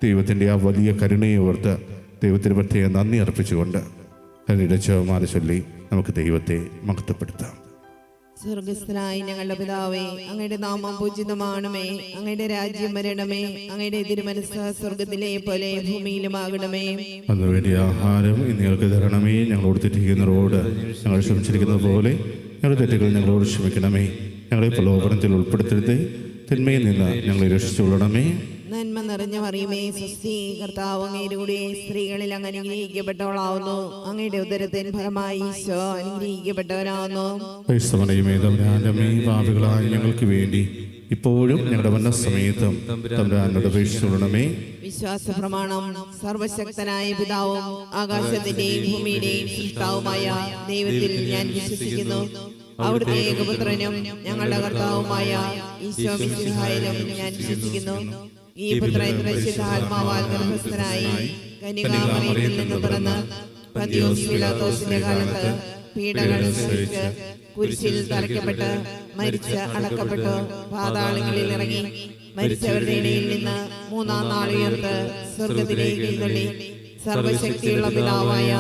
ദൈവത്തിൻ്റെ ആ വലിയ കരുണയെ ഓർത്ത് ദൈവത്തിന് പ്രത്യേക നന്ദി അർപ്പിച്ചുകൊണ്ട് കരുണയുടെ ജപമാല ചൊല്ലി നമുക്ക് ദൈവത്തെ മഹത്വപ്പെടുത്താം. സ്വർഗസ്ഥനായ ഞങ്ങളുടെ പിതാവേ, അങ്ങയുടെ നാമം പൂജിതമാണമേ. അങ്ങയുടെ രാജ്യം വരണമേ. അങ്ങയുടെ തിരുമനസ്സ് സ്വർഗത്തിലെ പോലെ ഭൂമിയിലുമാകണമേ. അന്ന് വേണ്ടിയ ആഹാരം ഇന്ന് ഞങ്ങൾക്ക് തരണമേ. ഞങ്ങളോട് തെറ്റിക്കുന്നവരോട് ഞങ്ങൾ ക്ഷമിച്ചിരിക്കുന്നത് പോലെ ഞങ്ങളുടെ തെറ്റുകൾ ഞങ്ങളോട് ക്ഷമിക്കണമേ. ഞങ്ങളെ പ്രലോഭനത്തിൽ ഉൾപ്പെടുത്തരുത്, തിന്മയിൽ നിന്ന് ഞങ്ങളെ രക്ഷിച്ചുകൊള്ളണമേ. നന്മ നിറഞ്ഞ മറിയമേ, സ്വസ്തി, കർത്താവ് അങ്ങയുടെ കൂടെ സ്ത്രീകളിൽ അങ്ങ് അനുഗ്രഹിക്കപ്പെട്ടവളാവുന്നു. അങ്ങയുടെ ഉദരത്തിൻ ഫലമായി ഈശോ അനുഗ്രഹിക്കപ്പെട്ടവനാവുന്നു. പാപികളായ ഞങ്ങൾക്ക് വേണ്ടി ഇപ്പോഴും ഞങ്ങളുടെ മരണസമയത്തും തമ്പുരാനോട് അപേക്ഷിച്ചുകൊള്ളണമേ. വിശ്വാസ പ്രമാണം. സർവശക്തനായ പിതാവും ആകാശത്തിന്റെയും ഭൂമിയുടെയും സൃഷ്ടാവുമായ ദൈവത്തിൽ ഞാൻ വിശ്വസിക്കുന്നു. അവിടുത്തെ ഏകപുത്രനും ഞങ്ങളുടെ കർത്താവുമായ ഈശോ മിശിഹായിലും ഞാൻ വിശ്വസിക്കുന്നു. ഈ പുത്രൻ പരിശുദ്ധാത്മാവാൽ ഗർഭസ്ഥനായി കന്യകാമറിയത്തിൽ നിന്ന് പിറന്ന് പന്തിയോസ് പീലാത്തോസിന്റെ കാലത്ത് പീഡകൾ സഹിച്ച് കുരിശിൽ തറയ്ക്കപ്പെട്ട് മരിച്ച് അടക്കപ്പെട്ടു പാതാളങ്ങളിൽ ഇറങ്ങി മരിച്ചവരുടെ ഇടയിൽ നിന്ന് മൂന്നാം നാൾ ഉയർത്ത് സ്വർഗത്തിലേക്ക് എഴുന്നള്ളി സർവശക്തിയുള്ള പിതാവായ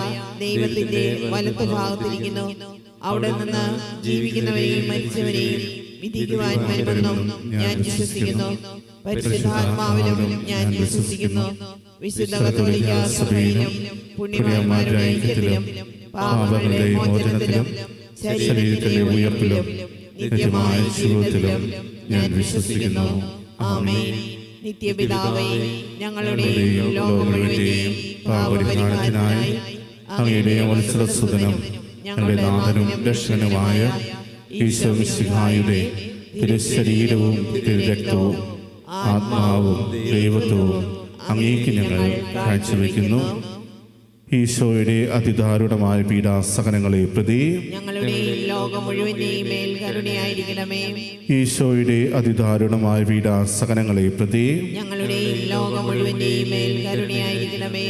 ദൈവത്തിന്റെ വലത്തുഭാഗത്തിരിക്കുന്നു. അവിടെ നിന്ന് ജീവിക്കുന്നവരെയും മരിച്ചവരെയും വിധിക്കുവാൻ വരുമെന്നും ഞാൻ വിശ്വസിക്കുന്നു. പരിശുദ്ധാത്മാവിലും ഞാൻ വിശ്വസിക്കുന്നു. വിശുദ്ധ കത്തോലിക്കാ സഭയിലും പുണ്യവാന്മാരുടെ ഐക്യത്തിലും പാപങ്ങളുടെ മോചനത്തിലും ശരീരത്തിലെ ഉയർപ്പിലും നിത്യമായ ജീവിതത്തിലും ഞാൻ വിശ്വസിക്കുന്നു. ആമേൻ. നിത്യപിതാവേ, ഞങ്ങളുടെയും ലോകം മുഴുവന്റെയും പാപപരിഹാരത്തിനായി അങ്ങയുടെ വത്സലസുതനും ഞങ്ങളുടെ നാഥനും രക്ഷകനുമായ ഈശോ മിശിഹായുടെ തിരുശരീരവും തിരുരക്തവും ആത്മാവും ദൈവത്വവും അങ്ങേക്ക് ഞങ്ങൾ കാഴ്ചവെക്കുന്നു. ഈശോയുടെ അതിദാരുണമായ പീഡാസഹനങ്ങളെ പ്രതി ഞങ്ങളുടെയും ലോകം മുഴുവന്റെയും മേൽ കരുണയായിരിക്കണമേ. ഈശോയുടെ അതിദാരുണമായ പീഡാസഹനങ്ങളെ പ്രതി ഞങ്ങളുടെയും ലോകം മുഴുവന്റെയും മേൽ കരുണയായിരിക്കണമേ.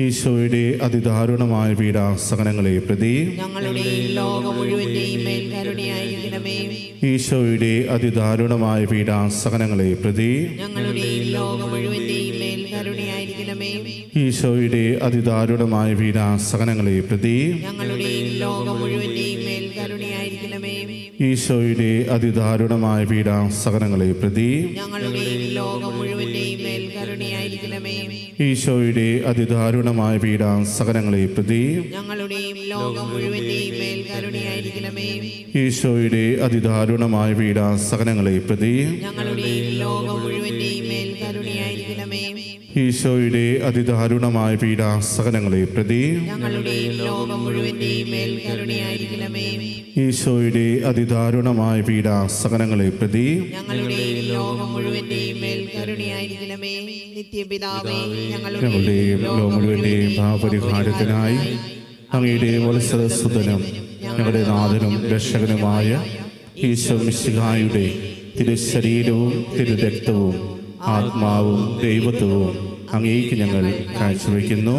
ഈശോയുടെ അതിദാരുണമായ പീഡാസഹനങ്ങളെ പ്രതി ഞങ്ങളുടെയും ലോകം മുഴുവന്റെയും മേൽ കരുണയായിരിക്കണമേ. ഈശോയുടെ അതിദാരുണമായ പീഡാസഹനങ്ങളെ പ്രതി ഞങ്ങളുടെയും ലോകം മുഴുവന്റെയും മേൽ കരുണയായിരിക്കണമേ. ഈശോയുടെ അതിദാരുണമായ പീഡാസഹനങ്ങളെ പ്രതി ഞങ്ങളുടെയും ലോകം മുഴുവന്റെയും മേൽ കരുണയായിരിക്കണമേ. ഈശോയുടെ അതിദാരുണമായ പീഡാസഹനങ്ങളെ പ്രതി ഞങ്ങളുടെയും ലോകം മുഴുവന്റെയും മേൽ കരുണയായിരിക്കണമേ. ഈശോയുടെ അതിദാരുണമായ പീഡാസഹനങ്ങളെ പ്രതി ഞങ്ങളുടെയും ലോകം മുഴുവന്റെയും മേൽ കരുണയായിരിക്കണമേ. ഈശോയുടെ അതിദാരുണമായ പീഡാസഹനങ്ങളെ പ്രതി ഞങ്ങളുടെയും ലോകം മുഴുവന്റെയും മേൽ കരുണയായിരിക്കണമേ. ഈശോയുടെ അതിദാരുണമായ പീഡാസഹനങ്ങളെ പ്രതി ഞങ്ങളുടെയും ലോകം മുഴുവന്റെയും മേൽ കരുണയായിരിക്കണമേ. ഈശോയുടെ അതിദാരുണമായ പീഡാസഹനങ്ങളെ പ്രതി ഞങ്ങളുടെയും ലോകം മുഴുവന്റെയും മേൽ കരുണയായിരിക്കണമേ. നിത്യപിതാവേ, ഞങ്ങളുടെയും ലോകം മുഴുവന്റെയും പാപപരിഹാരത്തിനായി അങ്ങയുടെ വത്സലസുതനും ഞങ്ങളുടെ നാഥനും രക്ഷകനുമായ ഈശോ മിശിഹായുടെ തിരുശരീരവും തിരുരക്തവും ആത്മാവും ദൈവത്വവും അങ്ങേക്ക് ഞങ്ങൾ കാഴ്ചവെക്കുന്നു.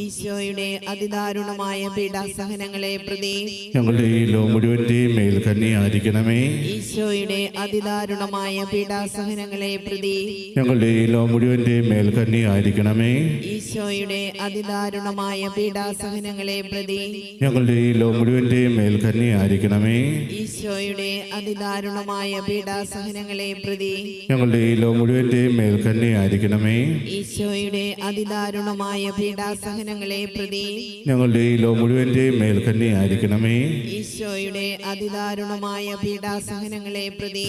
ഈശോയുടെ അതിദാരുണമായ പീഡാസഹനങ്ങളെ പ്രതി ഞങ്ങളുടെ ഈ ലോകം മുഴുവന്റെയും മേൽ കന്യയായിരിക്കണമേ. ഈശോയുടെ അതിദാരുണമായ പീഡാസഹനങ്ങളെ പ്രതി ഞങ്ങളുടെ ഈ ലോകം മുഴുവന്റെയും മേൽ കന്യയായിരിക്കണമേ. ഈശോയുടെ അതിദാരുണമായ പീഡാസഹനങ്ങളെ പ്രതി ഞങ്ങളുടെ ഈ ലോകം മുഴുവന്റെയും മേൽ കന്യയായിരിക്കണമേ. ഈശോയുടെ അതിദാരുണമായ പീഡാസഹനങ്ങളെ പ്രതി ഞങ്ങളുടെ ഈ ലോകം മുഴുവന്റെയും മേൽ കന്യയായിരിക്കണമേ. ഈശോയുടെ അതിദാരുണമായ പീഡാസഹനങ്ങളെ പ്രതി ഞങ്ങളുടെ ഈ ലോകം മുഴുവന്റെയും മേൽ കന്യയായിരിക്കണമേ. ഈശോയുടെ അതിദാരുണമായ പീഡാസഹനങ്ങളെ പ്രതി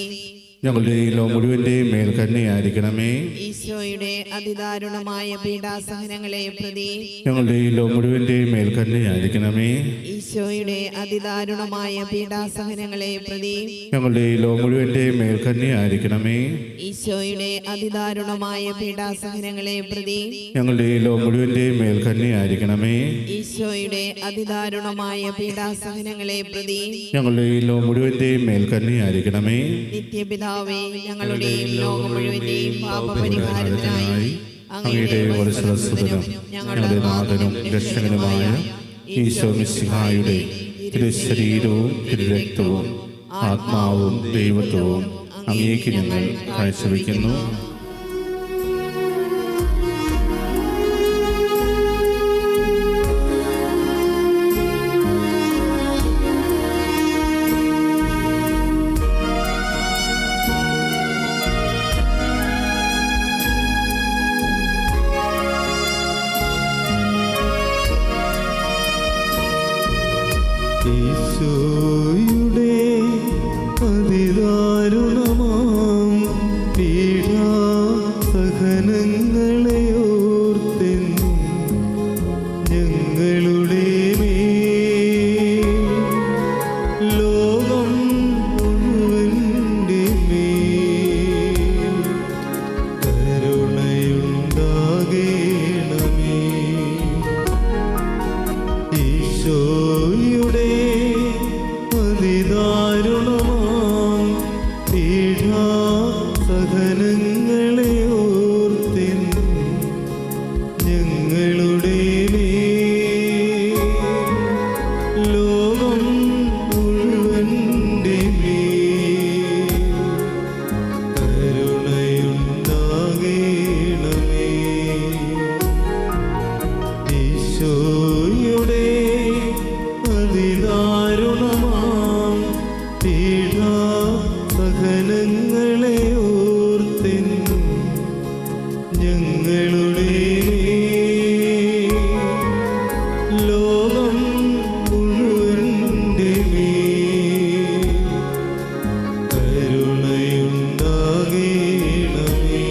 ഞങ്ങളുടെ ഈ ലോകം മുഴുവന്റെയും മേൽ കന്യയായിരിക്കണമേ. ഈശോയുടെ അതിദാരുണമായ പീഡാസഹനങ്ങളെ പ്രതി ഞങ്ങളുടെ ഈ ലോകം മുഴുവന്റെയും മേൽ കന്യയായിരിക്കണമേ. ഈശോയുടെ അതിദാരുണമായ പീഡാസഹനങ്ങളെ പ്രതി ഞങ്ങളുടെ ഈ ലോകം മുഴുവന്റെയും മേൽ കന്യയായിരിക്കണമേ. ഈശോയുടെ അതിദാരുണമായ പീഡാസഹനങ്ങളെ പ്രതി ഞങ്ങളുടെ ഈ ലോകം മുഴുവന്റെയും മേൽ കന്യയായിരിക്കണമേ. ഈശോയുടെ അതിദാരുണമായ പീഡാസഹനങ്ങളെ പ്രതി ഞങ്ങളുടെ ഈ ലോകം മുഴുവന്റെയും മേൽ കന്യയായിരിക്കണമേ. നിത്യപിതാവേ, ഞങ്ങളുടെയും ലോകം മുഴുവന്റെയും പാപപരിഹാരത്തിനായി അങ്ങയുടെ വത്സലസുതനും ഞങ്ങളുടെ നാഥനും രക്ഷകനുമായ ഈശോ മിശിഹായുടെ തിരുശരീരവും തിരുരക്തവും ആത്മാവും ദൈവത്വവും അങ്ങേക്ക് ഞങ്ങൾ കാഴ്ചവെക്കുന്നു. ഓർത്തെന്നും ഞങ്ങളുടെ ലോകം മുഴുവൻ്റെ മേൽ കരുണയുണ്ടാകേണമേ. ഈശോയുടെ അതിദാരുണമാം പീഡാസഹനങ്ങളെ ഓർത്തെന്നും ഞങ്ങളുടെ ലോകം മുഴുവൻ്റെ മേൽ കരുണയുണ്ടാകേണമേ. ഈശോയുടെ അതിദാരുണമാം പീഡാസഹനങ്ങളെ ഓർത്തെന്നും ഞങ്ങളുടെ ലോകം മുഴുവൻ്റെ മേൽ കരുണയുണ്ടാകേണമേ.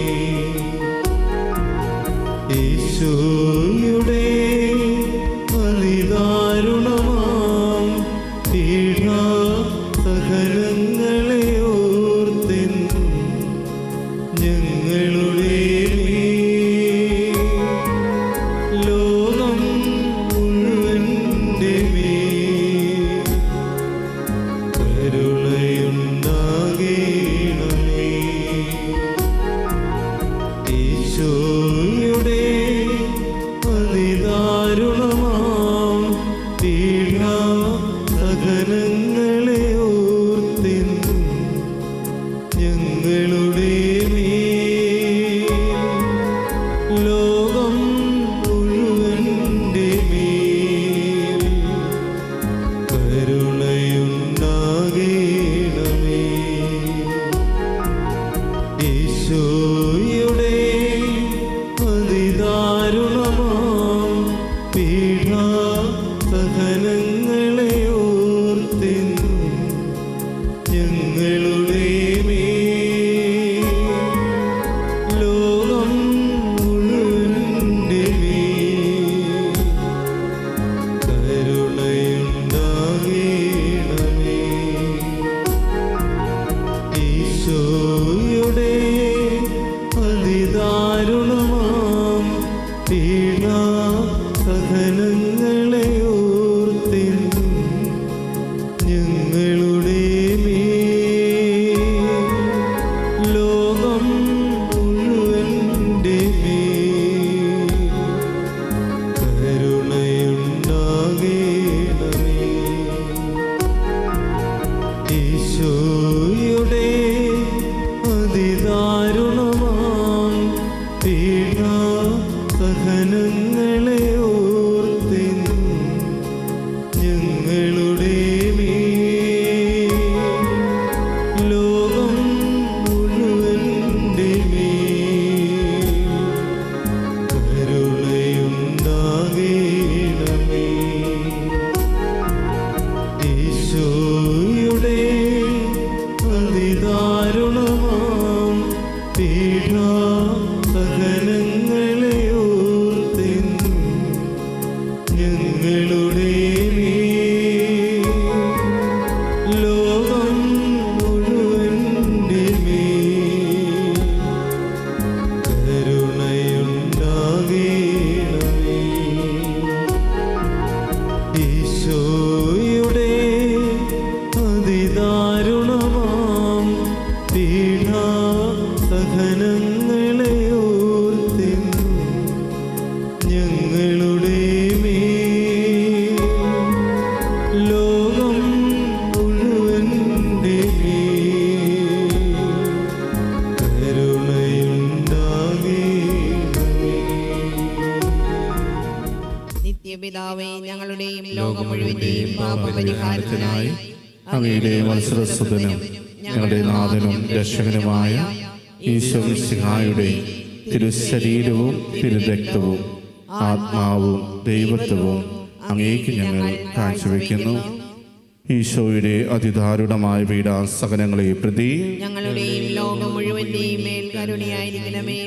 ഈശോയുടെ അതിദാരുണമാം പീഡാസഹനങ്ങളെ ഓർത്തെന്നും ഞങ്ങളുടെ ലോകം മുഴുവൻ്റെ മേൽ കരുണയുണ്ടാകേണമേ. ഈശോയുടെ അതിദാരുണമാം പീഡാസഹനങ്ങളെ ഓർത്തെന്നും ഞങ്ങളുടെ ലോകം മുഴുവൻ്റെ മേൽ കരുണയുണ്ടാകേണമേ. ഈശോയുടെ അതിദാരുണമാം പീഡാസഹനങ്ങളെ ഓർത്തെന്നും ഞങ്ങളുടെ ലോകം മുഴുവൻ്റെ മേൽ കരുണയുണ്ടാകേണമേ. ഈശോയുടെ അതിദാരുണമാം പീഡാസഹനങ്ങളെ ഓർത്തെന്നും ഞങ്ങളുടെ ലോകം മുഴുവൻ്റെ മേൽ കരുണയുണ്ടാകേണമേ. ഈശോയുടെ അതിദാരുണമാം പീഡാസഹനങ്ങളെ ഓർത്തെന്നും ഞങ്ങളുടെ ലോകം മുഴുവൻ്റെ മേൽ കരുണയുണ്ടാകേണമേ. ഈശോയുടെ അതിദാരുണമാം പീഡാസഹനങ്ങളെ ഓർത്തെന്നും ഞങ്ങളുടെ ലോകം മുഴുവൻ്റെ മേൽ കരുണയുണ്ടാകേണമേ. ഈശോയുടെ അതിദാരുണമാം പീഡാസഹനങ്ങളെ ഓർത്തെന്നും ഞങ്ങളുടെ ലോകം മുഴുവൻ്റെ മേൽ കരുണയുണ്ടാകേണമേ. നിത്യപിതാവേ, ഞങ്ങളുടെയും ലോകം മുഴുവന്റെയും പാപപരിഹാരത്തിനായി അങ്ങയുടെ വത്സരസുതനും ഞങ്ങളുടെ നാഥനും രക്ഷകനുമായ ഈശോ മിശിഹായുടെ തിരുശരീരവും തിരുരക്തവും ആത്മാവും ദൈവത്വവും അങ്ങേക്ക് ഞങ്ങൾ കാഴ്ചവെക്കുന്നു. ഈശോയുടെ അതിദാരുണമായ പീഡാസഹനങ്ങളെ പ്രതി ഞങ്ങളുടെയും ലോകം മുഴുവന്റെയും മേൽ കരുണയായിരിക്കണമേ.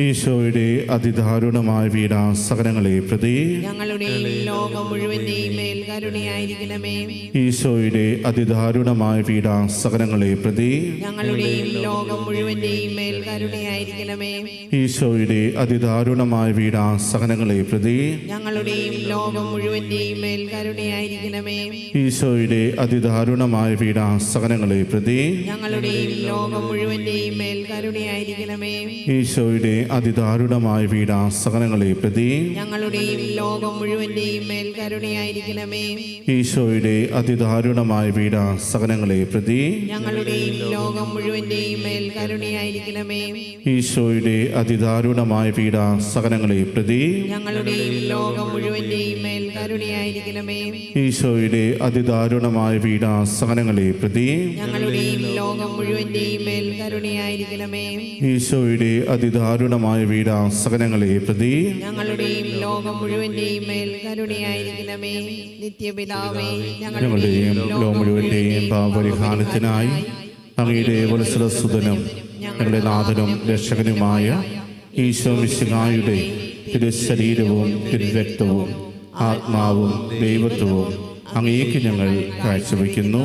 ഈശോയുടെ അതിദാരുണമായ പീഡാസഹനങ്ങളെ പ്രതി ഞങ്ങളുടെയും ലോകം മുഴുവന്റെയും മേൽ കരുണയായിരിക്കണമേ. ഈശോയുടെ അതിദാരുണമായ പീഡാസഹനങ്ങളെ പ്രതി ഞങ്ങളുടെയും ലോകം മുഴുവന്റെയും മേൽ കരുണയായിരിക്കണമേ. ഈശോയുടെ അതിദാരുണമായ പീഡാസഹനങ്ങളെ പ്രതി ഞങ്ങളുടെയും ലോകം മുഴുവന്റെയും മേൽ കരുണയായിരിക്കണമേ. ഈശോയുടെ അതിദാരുണമായ പീഡാസഹനങ്ങളെ പ്രതി ഞങ്ങളുടെയും ലോകം മുഴുവന്റെയും മേൽ കരുണയായിരിക്കണമേ. ഈശോയുടെ അതിദാരുണമായ പീഡാസഹനങ്ങളെ പ്രതി ഞങ്ങളുടെയും ലോകം മുഴുവന്റെയും മേൽ കരുണയായിരിക്കണമേ. ഈശോയുടെ അതിദാരുണമായ പീഡാസഹനങ്ങളെ പ്രതി ഞങ്ങളുടെയും ലോകം മുഴുവന്റെയും മേൽ കരുണയായിരിക്കണമേ. ഈശോയുടെ അതിദാരുണമായ പീഡാസഹനങ്ങളെ പ്രതി ഞങ്ങളുടെയും ലോകം മുഴുവന്റെയും മേൽ കരുണയായിരിക്കണമേ. ഈശോയുടെ അതിദാരുണമായ പീഡാസഹനങ്ങളെ പ്രതി ഞങ്ങളുടെയും ലോകം മുഴുവന്റെയും മേൽ കരുണയായിരിക്കണമേ. ഈശോയുടെ അതിദാരുണമായ പീഡാസഹനങ്ങളെ പ്രതി ഞങ്ങളുടെയും ലോകം മുഴുവന്റെയും മേൽ കരുണയായിരിക്കണമേ. നിത്യപിതാവേ, ഞങ്ങളുടെയും ലോകം മുഴുവന്റെയും പാപപരിഹാരത്തിനായി അങ്ങയുടെ വത്സലസുതനും ഞങ്ങളുടെ നാഥനും രക്ഷകനുമായ ഈശോ മിശിഹായുടെ തിരുശരീരവും തിരുരക്തവും ആത്മാവും ദൈവത്വവും അങ്ങേക്ക് ഞങ്ങൾ കാഴ്ചവെക്കുന്നു.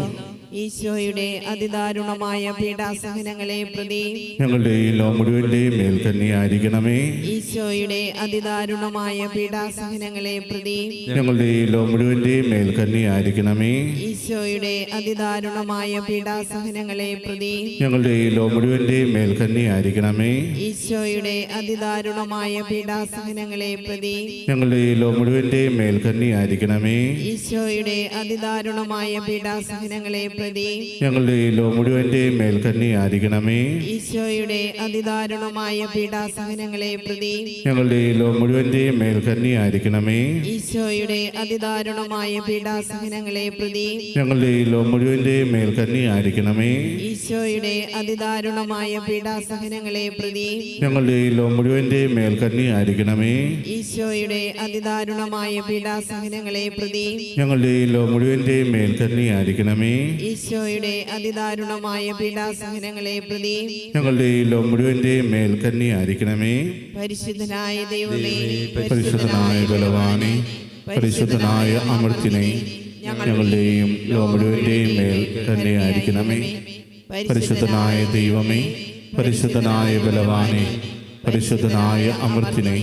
ഈശോയുടെ അതിദാരുണമായ പീഡാസഹനങ്ങളെ പ്രതി ഞങ്ങളുടെ ഈ ലോകം മുഴുവന്റെയും മേൽ കന്യയായിരിക്കണമേ. ഈശോയുടെ അതിദാരുണമായ പീഡാസഹനങ്ങളെ പ്രതി ഞങ്ങളുടെ ഈ ലോകം മുഴുവന്റെയും മേൽ കന്യയായിരിക്കണമേ. ഈശോയുടെ അതിദാരുണമായ പീഡാസഹനങ്ങളെ പ്രതി ഞങ്ങളുടെ ഈ ലോകം മുഴുവന്റെയും മേൽ കന്യയായിരിക്കണമേ. ഈശോയുടെ അതിദാരുണമായ പീഡാസഹനങ്ങളെ പ്രതി ഞങ്ങളുടെ ഈ ലോകം മുഴുവന്റെയും മേൽ കന്യയായിരിക്കണമേ. ഈശോയുടെ അതിദാരുണമായ പീഡാസഹനങ്ങളെ പ്രതി ഞങ്ങളുടെ ഈ ലോകം മുഴുവന്റെയും മേൽ കന്യയായിരിക്കണമേ. ഈശോയുടെ അതിദാരുണമായ പീഡാസഹനങ്ങളെ പ്രതി ഞങ്ങളുടെ ഈ ലോകം മുഴുവന്റെയും മേൽ കന്യയായിരിക്കണമേ. ഈശോയുടെ അതിദാരുണമായ പീഡാസഹനങ്ങളെ പ്രതി ഞങ്ങളുടെ ഈ ലോകം മുഴുവന്റെയും മേൽ കന്യയായിരിക്കണമേ. ഈശോയുടെ അതിദാരുണമായ പീഡാസഹനങ്ങളെ പ്രതി ഞങ്ങളുടെ ഈ ലോകം മുഴുവന്റെയും മേൽ കന്യയായിരിക്കണമേ. ഈശോയുടെ അതിദാരുണമായ പീഡാസഹനങ്ങളെ പ്രതി ഞങ്ങളുടെ ഈ ലോകം മുഴുവന്റെയും മേൽ കന്യയായിരിക്കണമേ. ഈശോയുടെ അതിദാരുണമായ പീഡാസഹനങ്ങളെ പ്രതി ഞങ്ങളുടെ ഈ ലോകം മുഴുവന്റെയും മേൽ കന്യയായിരിക്കണമേ. പരിശുദ്ധനായ ദൈവമേ, പരിശുദ്ധനായ ബലവാനെ, പരിശുദ്ധനായ അമർത്തിനെ, ഞങ്ങളുടെയും ലോകം മുഴുവന്റെയും മേൽ കന്യയായിരിക്കണമേ. പരിശുദ്ധനായ ദൈവമേ, പരിശുദ്ധനായ ബലവാനെ, പരിശുദ്ധനായ അമർത്തിനെ,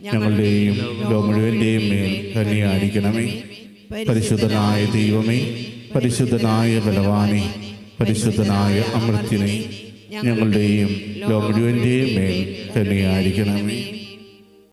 ഞങ്ങളുടെയും ലോകം മുഴുവന്റെയും മേൽ കന്യയായിരിക്കണമേ. പരിശുദ്ധനായ ദൈവമേ, പരിശുദ്ധനായ ബലവാനെ, പരിശുദ്ധനായ അമർത്തിനെ, ഞങ്ങളുടെയും ലോകം മുഴുവന്റെയും മേൽ കന്യയായിരിക്കണമേ.